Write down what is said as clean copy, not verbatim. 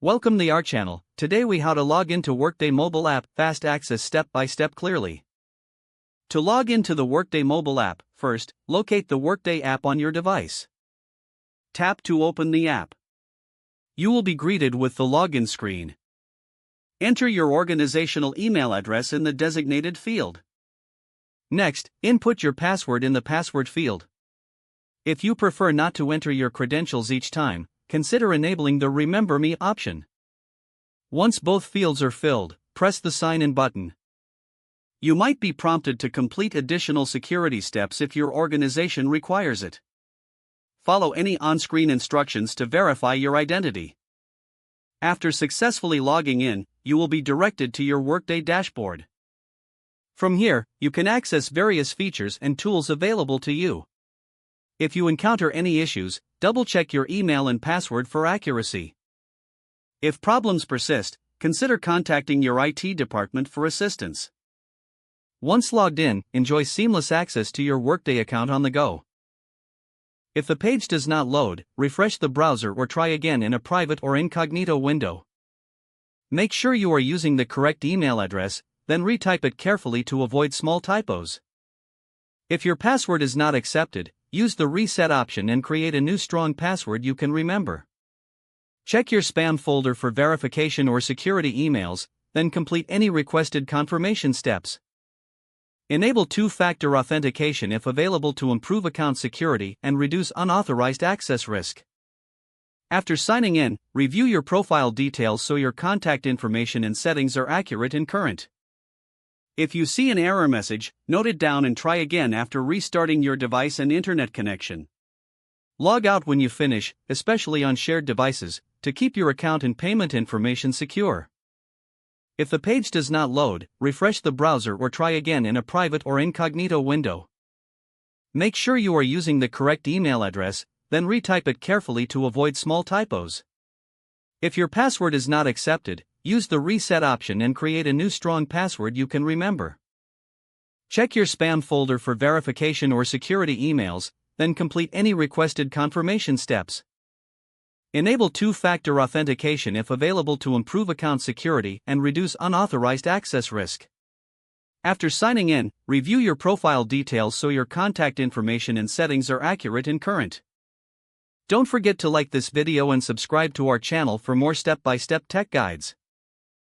Welcome to our channel. Today we how to log into Workday mobile app, fast access step by step clearly. To log into the Workday mobile app, first, locate the Workday app on your device. Tap to open the app. You will be greeted with the login screen. Enter your organizational email address in the designated field. Next, input your password in the password field. If you prefer not to enter your credentials each time, consider enabling the Remember Me option. Once both fields are filled, press the Sign In button. You might be prompted to complete additional security steps if your organization requires it. Follow any on-screen instructions to verify your identity. After successfully logging in, you will be directed to your Workday dashboard. From here, you can access various features and tools available to you. If you encounter any issues, double-check your email and password for accuracy. If problems persist, consider contacting your IT department for assistance. Once logged in, enjoy seamless access to your Workday account on the go. If the page does not load, refresh the browser or try again in a private or incognito window. Make sure you are using the correct email address, then retype it carefully to avoid small typos. If your password is not accepted, use the reset option and create a new strong password you can remember. Check your spam folder for verification or security emails, then complete any requested confirmation steps. Enable two-factor authentication if available to improve account security and reduce unauthorized access risk. After signing in, review your profile details so your contact information and settings are accurate and current. If you see an error message, note it down and try again after restarting your device and internet connection. Log out when you finish, especially on shared devices, to keep your account and payment information secure. If the page does not load, refresh the browser or try again in a private or incognito window. Make sure you are using the correct email address, then retype it carefully to avoid small typos. If your password is not accepted, use the reset option and create a new strong password you can remember. Check your spam folder for verification or security emails, then complete any requested confirmation steps. Enable two-factor authentication if available to improve account security and reduce unauthorized access risk. After signing in, review your profile details so your contact information and settings are accurate and current. Don't forget to like this video and subscribe to our channel for more step-by-step tech guides.